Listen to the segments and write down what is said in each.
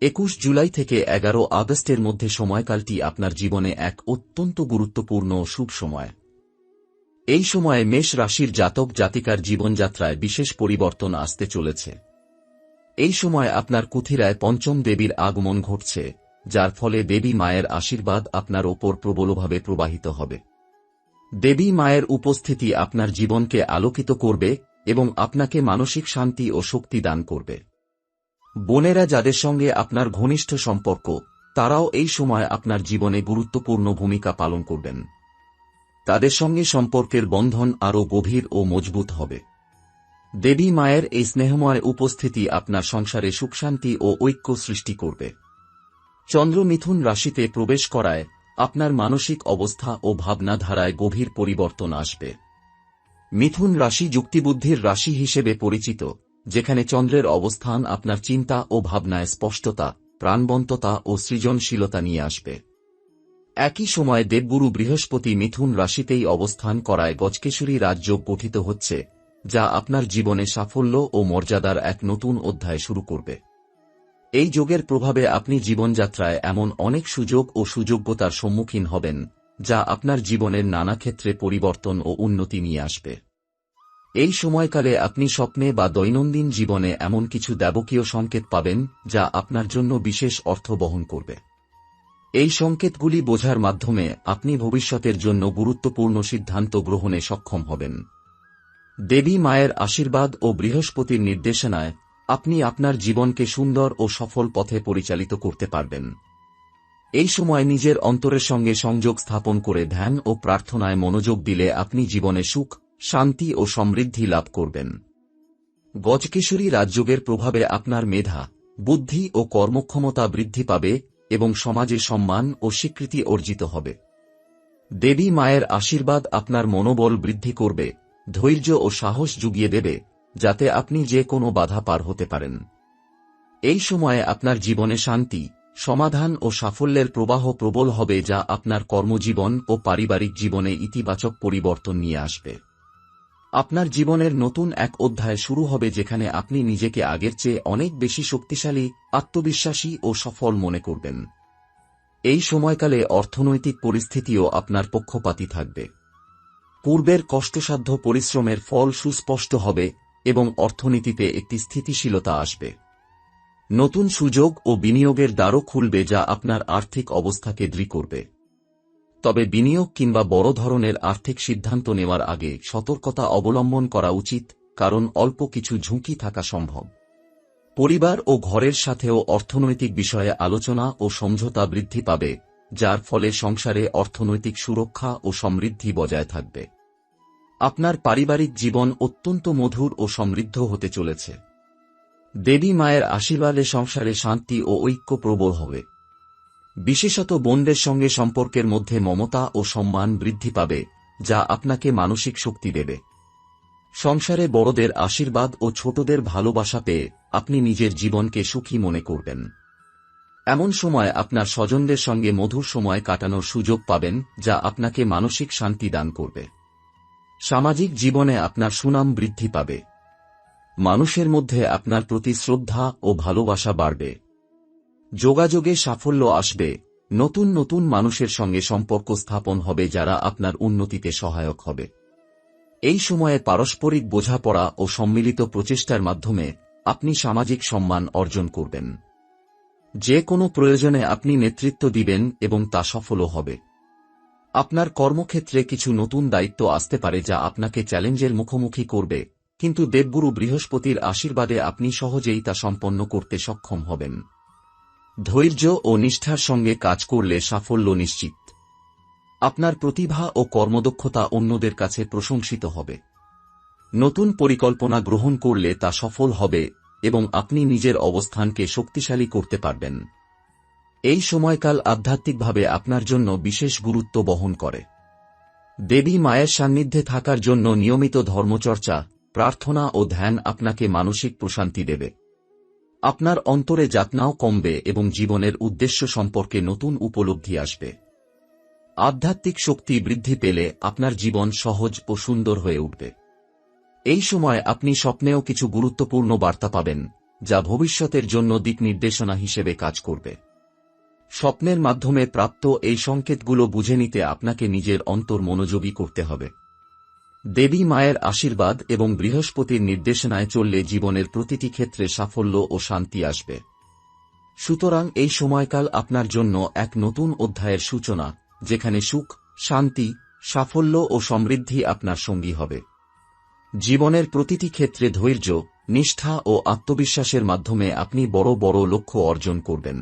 21 জুলাই থেকে 11 আগস্টের মধ্যে সময়কালটি আপনার জীবনে এক অত্যন্ত গুরুত্বপূর্ণ ও শুভ সময়। এই সময়ে মেষ রাশির জাতক জাতিকার জীবনযাত্রায় বিশেষ পরিবর্তন আসতে চলেছে। এই সময় আপনার কুথিরায় পঞ্চম দেবীর আগমন ঘটছে, যার ফলে দেবী মায়ের আশীর্বাদ আপনার ওপর প্রবলভাবে প্রবাহিত হবে। দেবী মায়ের উপস্থিতি আপনার জীবনকে আলোকিত করবে এবং আপনাকে মানসিক শান্তি ও শক্তি দান করবে। বোনেরা যাদের সঙ্গে আপনার ঘনিষ্ঠ সম্পর্ক, তারাও এই সময় আপনার জীবনে গুরুত্বপূর্ণ ভূমিকা পালন করবেন। তাদের সঙ্গে সম্পর্কের বন্ধন আরও গভীর ও মজবুত হবে। দেবী মায়ের এই স্নেহময় উপস্থিতি আপনার সংসারে সুখশান্তি ও ঐক্য সৃষ্টি করবে। চন্দ্র মিথুন রাশিতে প্রবেশ করায় আপনার মানসিক অবস্থা ও ভাবনাধারায় গভীর পরিবর্তন আসবে। মিথুন রাশি যুক্তিবুদ্ধির রাশি হিসেবে পরিচিত, যেখানে চন্দ্রের অবস্থান আপনার চিন্তা ও ভাবনায় স্পষ্টতা, প্রাণবন্ততা ও সৃজনশীলতা নিয়ে আসবে। একই সময় দেবগুরু বৃহস্পতি মিথুন রাশিতেই অবস্থান করায় গজকেশরী রাজযোগ গঠিত হচ্ছে, যা আপনার জীবনে সাফল্য ও মর্যাদার এক নতুন অধ্যায় শুরু করবে। এই যোগের প্রভাবে আপনি জীবনযাত্রায় এমন অনেক সুযোগ ও সুযোগ্যতার সম্মুখীন হবেন, যা আপনার জীবনের নানা ক্ষেত্রে পরিবর্তন ও উন্নতি নিয়ে আসবে। এই সময়কালে আপনি স্বপ্নে বা দৈনন্দিন জীবনে এমন কিছু দেবকীয় সংকেত পাবেন, যা আপনার জন্য বিশেষ অর্থ বহন করবে। এই সংকেতগুলি বোঝার মাধ্যমে আপনি ভবিষ্যতের জন্য গুরুত্বপূর্ণ সিদ্ধান্ত গ্রহণে সক্ষম হবেন। দেবী মায়ের আশীর্বাদ ও বৃহস্পতির নির্দেশনায় আপনি আপনার জীবনকে সুন্দর ও সফল পথে পরিচালিত করতে পারবেন। এই সময় নিজের অন্তরের সঙ্গে সংযোগ স্থাপন করে ধ্যান ও প্রার্থনায় মনোযোগ দিলে আপনি জীবনে সুখ, শান্তি ও সমৃদ্ধি লাভ করবেন। গজকেশরী রাজযোগের প্রভাবে আপনার মেধা, বুদ্ধি ও কর্মক্ষমতা বৃদ্ধি পাবে এবং সমাজে সম্মান ও স্বীকৃতি অর্জিত হবে। দেবী মায়ের আশীর্বাদ আপনার মনোবল বৃদ্ধি করবে, ধৈর্য ও সাহস জুগিয়ে দেবে, যাতে আপনি যে কোনো বাধা পার হতে পারেন। এই সময়ে আপনার জীবনে শান্তি, সমাধান ও সাফল্যের প্রবাহ প্রবল হবে, যা আপনার কর্মজীবন ও পারিবারিক জীবনে ইতিবাচক পরিবর্তন নিয়ে আসবে। আপনার জীবনের নতুন এক অধ্যায় শুরু হবে, যেখানে আপনি নিজেকে আগের চেয়ে অনেক বেশি শক্তিশালী, আত্মবিশ্বাসী ও সফল মনে করবেন। এই সময়কালে অর্থনৈতিক পরিস্থিতিও আপনার পক্ষপাতী থাকবে। পূর্বের কষ্টসাধ্য পরিশ্রমের ফল সুস্পষ্ট হবে এবং অর্থনীতিতে একটি স্থিতিশীলতা আসবে। নতুন সুযোগ ও বিনিয়োগের দ্বারও খুলবে, যা আপনার আর্থিক অবস্থাকে দৃঢ় করবে। তবে বিনিয়োগ কিংবা বড় ধরনের আর্থিক সিদ্ধান্ত নেওয়ার আগে সতর্কতা অবলম্বন করা উচিত, কারণ অল্প কিছু ঝুঁকি থাকা সম্ভব। পরিবার ও ঘরের সাথেও অর্থনৈতিক বিষয়ে আলোচনা ও সমঝোতা বৃদ্ধি পাবে, যার ফলে সংসারে অর্থনৈতিক সুরক্ষা ও সমৃদ্ধি বজায় থাকবে। আপনার পারিবারিক জীবন অত্যন্ত মধুর ও সমৃদ্ধ হতে চলেছে। দেবী মায়ের আশীর্বাদে সংসারে শান্তি ও ঐক্য প্রবল হবে। বিশেষত বোনদের সঙ্গে সম্পর্কের মধ্যে মমতা ও সম্মান বৃদ্ধি পাবে, যা আপনাকে মানসিক শক্তি দেবে। সংসারে বড়দের আশীর্বাদ ও ছোটদের ভালোবাসা পেয়ে আপনি নিজের জীবনকে সুখী মনে করবেন। এমন সময় আপনার স্বজনদের সঙ্গে মধুর সময় কাটানোর সুযোগ পাবেন, যা আপনাকে মানসিক শান্তি দান করবে। সামাজিক জীবনে আপনার সুনাম বৃদ্ধি পাবে। মানুষের মধ্যে আপনার প্রতি শ্রদ্ধা ও ভালোবাসা বাড়বে। যোগাযোগে সাফল্য আসবে, নতুন নতুন মানুষের সঙ্গে সম্পর্ক স্থাপন হবে, যারা আপনার উন্নতিতে সহায়ক হবে। এই সময়ে পারস্পরিক বোঝাপড়া ও সম্মিলিত প্রচেষ্টার মাধ্যমে আপনি সামাজিক সম্মান অর্জন করবেন। যে কোনো প্রয়োজনে আপনি নেতৃত্ব দিবেন এবং তা সফলও হবে। আপনার কর্মক্ষেত্রে কিছু নতুন দায়িত্ব আসতে পারে, যা আপনাকে চ্যালেঞ্জের মুখোমুখি করবে, কিন্তু দেবগুরু বৃহস্পতির আশীর্বাদে আপনি সহজেই তা সম্পন্ন করতে সক্ষম হবেন। ধৈর্য ও নিষ্ঠার সঙ্গে কাজ করলে সাফল্য নিশ্চিত। আপনার প্রতিভা ও কর্মদক্ষতা অন্যদের কাছে প্রশংসিত হবে। নতুন পরিকল্পনা গ্রহণ করলে তা সফল হবে এবং আপনি নিজের অবস্থানকে শক্তিশালী করতে পারবেন। এই সময়কাল আধ্যাত্মিকভাবে আপনার জন্য বিশেষ গুরুত্ব বহন করে। দেবী মায়ের সান্নিধ্যে থাকার জন্য নিয়মিত ধর্মচর্চা, প্রার্থনা ও ধ্যান আপনাকে মানসিক প্রশান্তি দেবে। আপনার অন্তরে যাতনাও কমবে এবং জীবনের উদ্দেশ্য সম্পর্কে নতুন উপলব্ধি আসবে। আধ্যাত্মিক শক্তি বৃদ্ধি পেলে আপনার জীবন সহজ ও সুন্দর হয়ে উঠবে। এই সময় আপনি স্বপ্নেও কিছু গুরুত্বপূর্ণ বার্তা পাবেন, যা ভবিষ্যতের জন্য দিক নির্দেশনা হিসেবে কাজ করবে। স্বপ্নের মাধ্যমে প্রাপ্ত এই সংকেতগুলো বুঝে নিতে আপনাকে নিজের অন্তর মনোযোগী করতে হবে। দেবী মায়ের আশীর্বাদ এবং বৃহস্পতির নির্দেশনায় চললে জীবনের প্রতিটি ক্ষেত্রে সাফল্য ও শান্তি আসবে। সুতরাং এই সময়কাল আপনার জন্য এক নতুন অধ্যায়ের সূচনা, যেখানে সুখ, শান্তি, সাফল্য ও সমৃদ্ধি আপনার সঙ্গী হবে। জীবনের প্রতিটি ক্ষেত্রে ধৈর্য, নিষ্ঠা ও আত্মবিশ্বাসের মাধ্যমে আপনি বড় বড় লক্ষ্য অর্জন করবেন।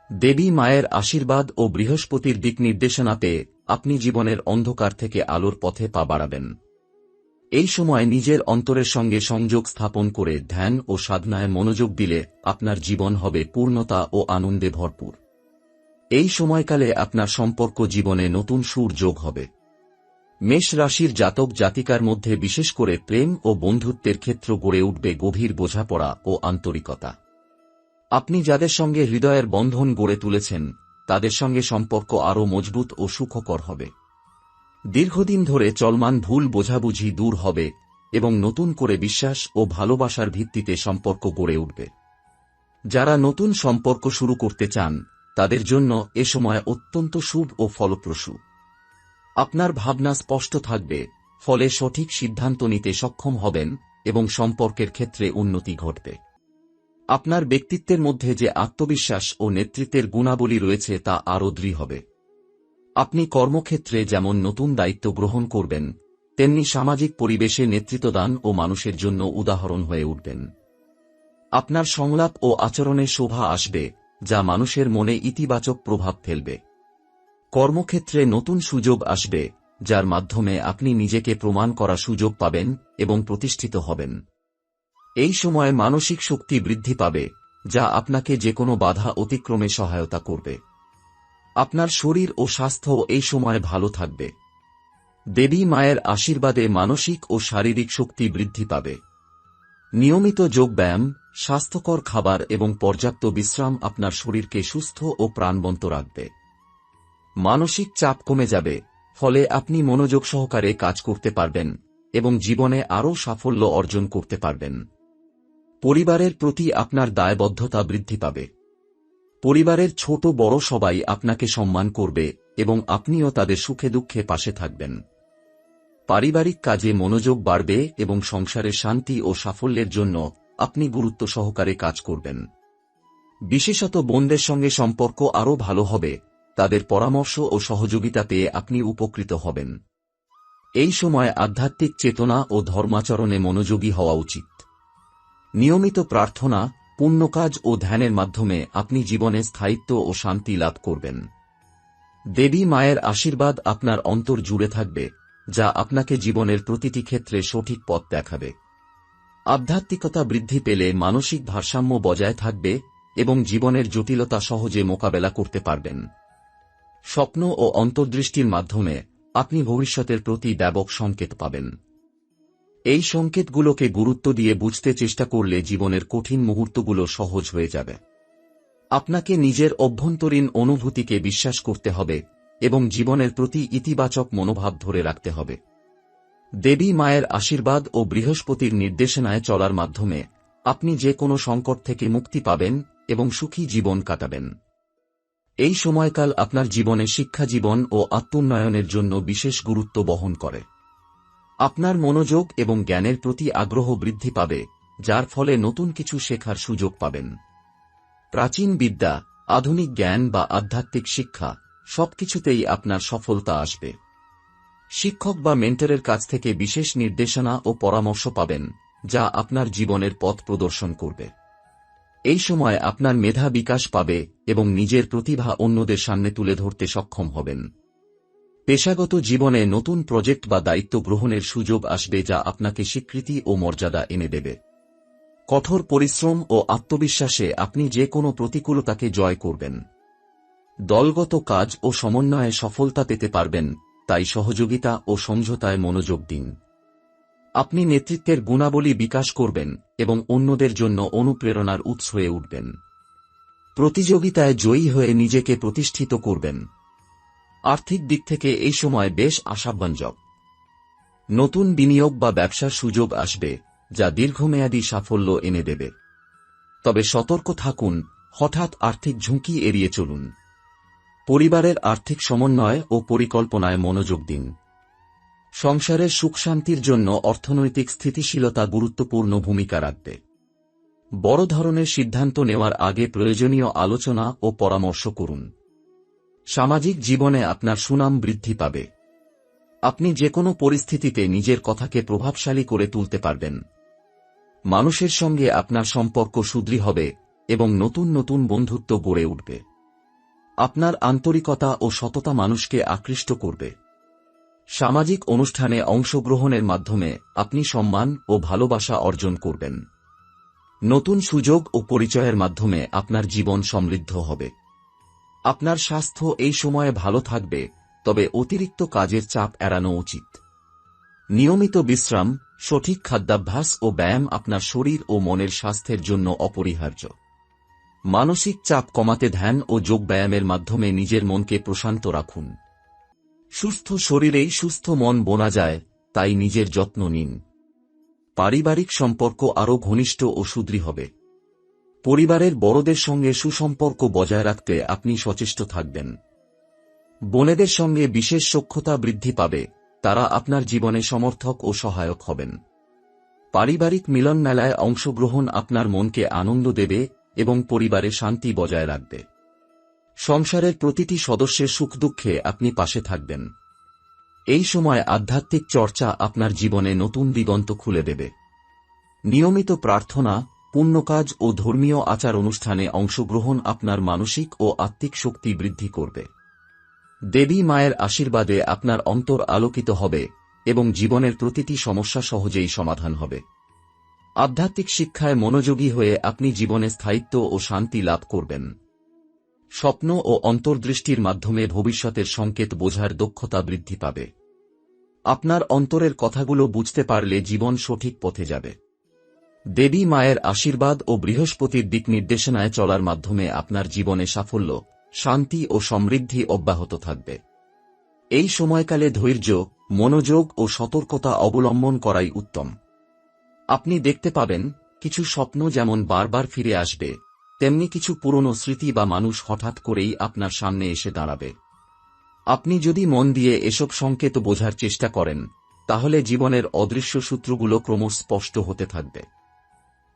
দেবী মায়ের আশীর্বাদ ও বৃহস্পতির দিক নির্দেশনা পেয়ে আপনি জীবনের অন্ধকার থেকে আলোর পথে পা বাড়াবেন। এই সময় নিজের অন্তরের সঙ্গে সংযোগ স্থাপন করে ধ্যান ও সাধনায় মনোযোগ দিলে আপনার জীবন হবে পূর্ণতা ও আনন্দে ভরপুর। এই সময়কালে আপনার সম্পর্ক জীবনে নতুন সুর যোগ হবে। মেষ রাশির জাতক জাতিকার মধ্যে বিশেষ করে প্রেম ও বন্ধুত্বের ক্ষেত্র গড়ে উঠবে গভীর বোঝাপড়া ও আন্তরিকতা। আপনি যাদের সঙ্গে হৃদয়ের বন্ধন গড়ে তুলেছেন, তাদের সঙ্গে সম্পর্ক আরও মজবুত ও সুখকর হবে। দীর্ঘদিন ধরে চলমান ভুল বোঝাবুঝি দূর হবে এবং নতুন করে বিশ্বাস ও ভালোবাসার ভিত্তিতে সম্পর্ক গড়ে উঠবে। যারা নতুন সম্পর্ক শুরু করতে চান, তাদের জন্য এ সময় অত্যন্ত শুভ ও ফলপ্রসূ। আপনার ভাবনা স্পষ্ট থাকবে, ফলে সঠিক সিদ্ধান্ত নিতে সক্ষম হবেন এবং সম্পর্কের ক্ষেত্রে উন্নতি ঘটবে। আপনার ব্যক্তিত্বের মধ্যে যে আত্মবিশ্বাস ও নেতৃত্বের গুণাবলী রয়েছে তা আরও দৃঢ় হবে। আপনি কর্মক্ষেত্রে যেমন নতুন দায়িত্ব গ্রহণ করবেন, তেমনি সামাজিক পরিবেশে নেতৃত্বদান ও মানুষের জন্য উদাহরণ হয়ে উঠবেন। আপনার সংলাপ ও আচরণে শোভা আসবে, যা মানুষের মনে ইতিবাচক প্রভাব ফেলবে। কর্মক্ষেত্রে নতুন সুযোগ আসবে, যার মাধ্যমে আপনি নিজেকে প্রমাণ করার সুযোগ পাবেন এবং প্রতিষ্ঠিত হবেন। এই সময় মানসিক শক্তি বৃদ্ধি পাবে, যা আপনাকে যেকোনো বাধা অতিক্রমে সহায়তা করবে। আপনার শরীর ও স্বাস্থ্য এই সময় ভালো থাকবে। দেবী মায়ের আশীর্বাদে মানসিক ও শারীরিক শক্তি বৃদ্ধি পাবে। নিয়মিত যোগব্যায়াম, স্বাস্থ্যকর খাবার এবং পর্যাপ্ত বিশ্রাম আপনার শরীরকে সুস্থ ও প্রাণবন্ত রাখবে। মানসিক চাপ কমে যাবে, ফলে আপনি মনোযোগ সহকারে কাজ করতে পারবেন এবং জীবনে আরও সাফল্য অর্জন করতে পারবেন। পরিবারের প্রতি আপনার দায়বদ্ধতা বৃদ্ধি পাবে। পরিবারের ছোট বড় সবাই আপনাকে সম্মান করবে এবং আপনিও তাদের সুখে দুঃখে পাশে থাকবেন। পারিবারিক কাজে মনোযোগ বাড়বে এবং সংসারের শান্তি ও সাফল্যের জন্য আপনি গুরুত্ব সহকারে কাজ করবেন। বিশেষত বোনদের সঙ্গে সম্পর্ক আরও ভালো হবে, তাদের পরামর্শ ও সহযোগিতা পেয়ে আপনি উপকৃত হবেন। এই সময় আধ্যাত্মিক চেতনা ও ধর্মাচরণে মনোযোগী হওয়া উচিত। নিয়মিত প্রার্থনা, পুণ্যকাজ ও ধ্যানের মাধ্যমে আপনি জীবনে স্থায়িত্ব ও শান্তি লাভ করবেন। দেবী মায়ের আশীর্বাদ আপনার অন্তর জুড়ে থাকবে, যা আপনাকে জীবনের প্রতিটি ক্ষেত্রে সঠিক পথ দেখাবে। আধ্যাত্মিকতা বৃদ্ধি পেলে মানসিক ভারসাম্য বজায় থাকবে এবং জীবনের জটিলতা সহজে মোকাবেলা করতে পারবেন। স্বপ্ন ও অন্তর্দৃষ্টির মাধ্যমে আপনি ভবিষ্যতের প্রতি ব্যাপক সংকেত পাবেন। এই সংকেতগুলোকে গুরুত্ব দিয়ে বুঝতে চেষ্টা করলে জীবনের কঠিন মুহূর্তগুলো সহজ হয়ে যাবে। আপনাকে নিজের অভ্যন্তরীণ অনুভূতিকে বিশ্বাস করতে হবে এবং জীবনের প্রতি ইতিবাচক মনোভাব ধরে রাখতে হবে। দেবী মায়ের আশীর্বাদ ও বৃহস্পতির নির্দেশনায় চলার মাধ্যমে আপনি যে কোনো সংকট থেকে মুক্তি পাবেন এবং সুখী জীবন কাটাবেন। এই সময়কাল আপনার জীবনে শিক্ষা জীবন ও আত্মোন্নয়নের জন্য বিশেষ গুরুত্ব বহন করে। আপনার মনোযোগ এবং জ্ঞানের প্রতি আগ্রহ বৃদ্ধি পাবে, যার ফলে নতুন কিছু শেখার সুযোগ পাবেন। প্রাচীন বিদ্যা, আধুনিক জ্ঞান বা আধ্যাত্মিক শিক্ষা সবকিছুতেই আপনার সফলতা আসবে। শিক্ষক বা মেন্টরের কাছ থেকে বিশেষ নির্দেশনা ও পরামর্শ পাবেন, যা আপনার জীবনের পথ প্রদর্শন করবে। এই সময় আপনার মেধা বিকাশ পাবে এবং নিজের প্রতিভা অন্যদের সামনে তুলে ধরতে সক্ষম হবেন। পেশাগত জীবনে নতুন প্রজেক্ট বা দায়িত্ব গ্রহণের সুযোগ আসবে, যা আপনাকে স্বীকৃতি ও মর্যাদা এনে দেবে। কঠোর পরিশ্রম ও আত্মবিশ্বাসে আপনি যে কোনো প্রতিকূলতাকে জয় করবেন। দলগত কাজ ও সমন্বয়ে সফলতা পেতে পারবেন, তাই সহযোগিতা ও সমঝোতায় মনোযোগ দিন। আপনি নেতৃত্বের গুণাবলী বিকাশ করবেন এবং অন্যদের জন্য অনুপ্রেরণার উৎস হয়ে উঠবেন। প্রতিযোগিতায় জয়ী হয়ে নিজেকে প্রতিষ্ঠিত করবেন। আর্থিক দিক থেকে এই সময় বেশ আশাব্যঞ্জক। নতুন বিনিয়োগ বা ব্যবসার সুযোগ আসবে, যা দীর্ঘমেয়াদী সাফল্য এনে দেবে। তবে সতর্ক থাকুন, হঠাৎ আর্থিক ঝুঁকি এড়িয়ে চলুন। পরিবারের আর্থিক সমন্বয় ও পরিকল্পনায় মনোযোগ দিন। সংসারের সুখ-শান্তির জন্য অর্থনৈতিক স্থিতিশীলতা গুরুত্বপূর্ণ ভূমিকা রাখবে। বড় ধরনের সিদ্ধান্ত নেওয়ার আগে প্রয়োজনীয় আলোচনা ও পরামর্শ করুন। সামাজিক জীবনে আপনার সুনাম বৃদ্ধি পাবে। আপনি যেকোনো পরিস্থিতিতে নিজের কথাকে প্রভাবশালী করে তুলতে পারবেন। মানুষের সঙ্গে আপনার সম্পর্ক সুদৃঢ় হবে এবং নতুন নতুন বন্ধুত্ব গড়ে উঠবে। আপনার আন্তরিকতা ও সততা মানুষকে আকৃষ্ট করবে। সামাজিক অনুষ্ঠানে অংশগ্রহণের মাধ্যমে আপনি সম্মান ও ভালোবাসা অর্জন করবেন। নতুন সুযোগ ও পরিচয়ের মাধ্যমে আপনার জীবন সমৃদ্ধ হবে। আপনার স্বাস্থ্য এই সময়ে ভালো থাকবে, তবে অতিরিক্ত কাজের চাপ এড়ানো উচিত। নিয়মিত বিশ্রাম, সঠিক খাদ্যাভ্যাস ও ব্যায়াম আপনার শরীর ও মনের স্বাস্থ্যের জন্য অপরিহার্য। মানসিক চাপ কমাতে ধ্যান ও যোগব্যায়ামের মাধ্যমে নিজের মনকে প্রশান্ত রাখুন। সুস্থ শরীরেই সুস্থ মন বোনা যায়, তাই নিজের যত্ন নিন। পারিবারিক সম্পর্ক আরও ঘনিষ্ঠ ও সুদৃঢ় হবে। পরিবারের বড়দের সঙ্গে সুসম্পর্ক বজায় রাখতে আপনি সচেষ্ট থাকবেন। বোনেদের সঙ্গে বিশেষ সখ্যতা বৃদ্ধি পাবে, তারা আপনার জীবনে সমর্থক ও সহায়ক হবেন। পারিবারিক মিলন মেলায় অংশগ্রহণ আপনার মনকে আনন্দ দেবে এবং পরিবারে শান্তি বজায় রাখবে। সংসারের প্রতিটি সদস্যের সুখ দুঃখে আপনি পাশে থাকবেন। এই সময় আধ্যাত্মিক চর্চা আপনার জীবনে নতুন দিগন্ত খুলে দেবে। নিয়মিত প্রার্থনা, পুণ্যকাজ ও ধর্মীয় আচার অনুষ্ঠানে অংশগ্রহণ আপনার মানসিক ও আত্মিক শক্তি বৃদ্ধি করবে। দেবী মায়ের আশীর্বাদে আপনার অন্তর আলোকিত হবে এবং জীবনের প্রতিটি সমস্যা সহজেই সমাধান হবে। আধ্যাত্মিক শিক্ষায় মনোযোগী হয়ে আপনি জীবনে স্থায়িত্ব ও শান্তি লাভ করবেন। স্বপ্ন ও অন্তর্দৃষ্টির মাধ্যমে ভবিষ্যতের সংকেত বোঝার দক্ষতা বৃদ্ধি পাবে। আপনার অন্তরের কথাগুলো বুঝতে পারলে জীবন সঠিক পথে যাবে। দেবী মায়ের আশীর্বাদ ও বৃহস্পতির দিক নির্দেশনায় চলার মাধ্যমে আপনার জীবনে সাফল্য, শান্তি ও সমৃদ্ধি অব্যাহত থাকবে। এই সময়কালে ধৈর্য, মনোযোগ ও সতর্কতা অবলম্বন করাই উত্তম। আপনি দেখতে পাবেন, কিছু স্বপ্ন যেমন বারবার ফিরে আসবে, তেমনি কিছু পুরনো স্মৃতি বা মানুষ হঠাৎ করেই আপনার সামনে এসে দাঁড়াবে। আপনি যদি মন দিয়ে এসব সংকেত বোঝার চেষ্টা করেন, তাহলে জীবনের অদৃশ্য সূত্রগুলো ক্রমশ স্পষ্ট হতে থাকবে।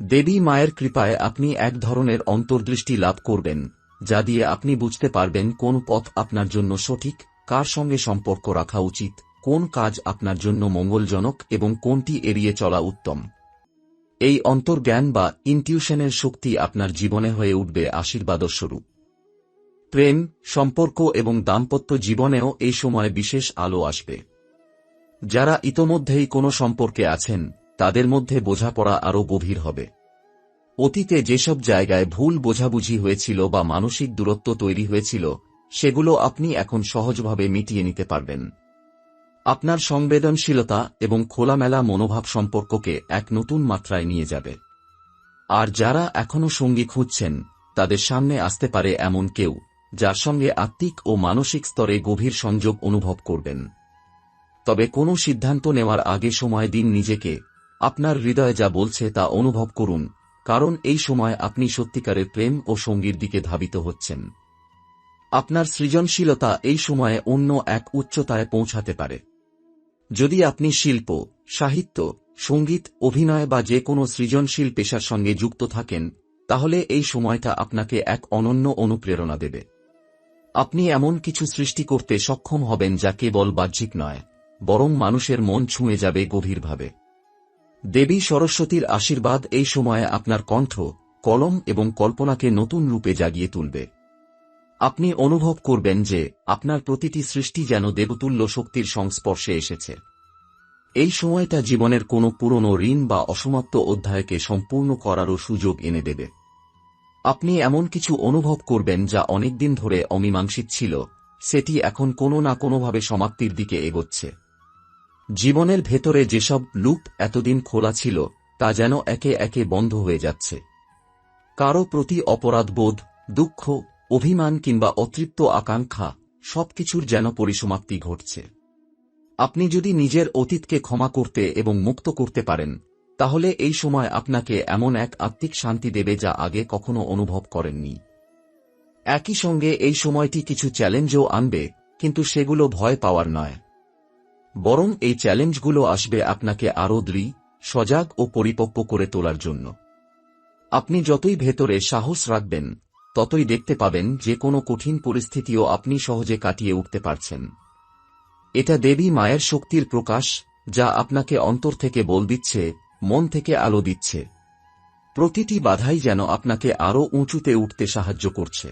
দেবী মায়ের কৃপায় আপনি এক ধরনের অন্তর্দৃষ্টি লাভ করবেন, যা দিয়ে আপনি বুঝতে পারবেন কোন পথ আপনার জন্য সঠিক, কার সঙ্গে সম্পর্ক রাখা উচিত, কোন কাজ আপনার জন্য মঙ্গলজনক এবং কোনটি এড়িয়ে চলা উত্তম। এই অন্তর্জ্ঞান বা ইনটিউশনের শক্তি আপনার জীবনে হয়ে উঠবে আশীর্বাদস্বরূপ। প্রেম, সম্পর্ক এবং দাম্পত্য জীবনেও এই সময় বিশেষ আলো আসবে। যারা ইতোমধ্যেই কোনো সম্পর্কে আছেন, তাদের মধ্যে বোঝাপড়া আরও গভীর হবে। অতীতে যেসব জায়গায় ভুল বোঝাবুঝি হয়েছিল বা মানসিক দূরত্ব তৈরি হয়েছিল, সেগুলো আপনি এখন সহজভাবে মিটিয়ে নিতে পারবেন। আপনার সংবেদনশীলতা এবং খোলামেলা মনোভাব সম্পর্ককে এক নতুন মাত্রায় নিয়ে যাবে। আর যারা এখনও সঙ্গী খুঁজছেন, তাদের সামনে আসতে পারে এমন কেউ, যার সঙ্গে আত্মিক ও মানসিক স্তরে গভীর সংযোগ অনুভব করবেন। তবে কোনো সিদ্ধান্ত নেওয়ার আগে সময় দিন নিজেকে। আপনার হৃদয় যা বলছে তা অনুভব করুন, কারণ এই সময় আপনি সত্যিকারের প্রেম ও সঙ্গীর দিকে ধাবিত হচ্ছেন। আপনার সৃজনশীলতা এই সময়ে অন্য এক উচ্চতায় পৌঁছাতে পারে। যদি আপনি শিল্প, সাহিত্য, সঙ্গীত, অভিনয় বা যে কোনো সৃজনশীল পেশার সঙ্গে যুক্ত থাকেন, তাহলে এই সময়টা আপনাকে এক অনন্য অনুপ্রেরণা দেবে। আপনি এমন কিছু সৃষ্টি করতে সক্ষম হবেন যা কেবল বাহ্যিক নয়, বরং মানুষের মন ছুঁয়ে যাবে গভীরভাবে। দেবী সরস্বতীর আশীর্বাদ এই সময়ে আপনার কণ্ঠ, কলম এবং কল্পনাকে নতুন রূপে জাগিয়ে তুলবে। আপনি অনুভব করবেন যে আপনার প্রতিটি সৃষ্টি যেন দেবতুল্য শক্তির সংস্পর্শে এসেছে। এই সময়টা জীবনের কোনো পুরনো ঋণ বা অসমাপ্ত অধ্যায়কে সম্পূর্ণ করারও সুযোগ এনে দেবে। আপনি এমন কিছু অনুভব করবেন যা অনেকদিন ধরে অমীমাংসিত ছিল, সেটি এখন কোনো না কোনোভাবে সমাপ্তির দিকে এগোচ্ছে। জীবনের ভেতরে যেসব লুপ এতদিন খোলা ছিল, তা যেন একে একে বন্ধ হয়ে যাচ্ছে। কারো প্রতি অপরাধবোধ, দুঃখ, অভিমান কিংবা অতৃপ্ত আকাঙ্ক্ষা, সবকিছুর যেন পরিসমাপ্তি ঘটছে। আপনি যদি নিজের অতীতকে ক্ষমা করতে এবং মুক্ত করতে পারেন, তাহলে এই সময় আপনাকে এমন এক আত্মিক শান্তি দেবে যা আগে কখনো অনুভব করেননি। একই সঙ্গে এই সময়টি কিছু চ্যালেঞ্জও আনবে, কিন্তু সেগুলো ভয় পাওয়ার নয়। বরং এই চ্যালেঞ্জগুলো আসবে আপনাকে আরও দৃঢ়, সজাগ ও পরিপক্ব করে তোলার জন্য। আপনি যতই ভেতরে সাহস রাখবেন, ততই দেখতে পাবেন যে কোনো কঠিন পরিস্থিতিও আপনি সহজে কাটিয়ে উঠতে পারছেন। এটা দেবী মায়ের শক্তির প্রকাশ, যা আপনাকে অন্তর থেকে বল দিচ্ছে, মন থেকে আলো দিচ্ছে। প্রতিটি বাধাই যেন আপনাকে আরও উঁচুতে উঠতে সাহায্য করছে।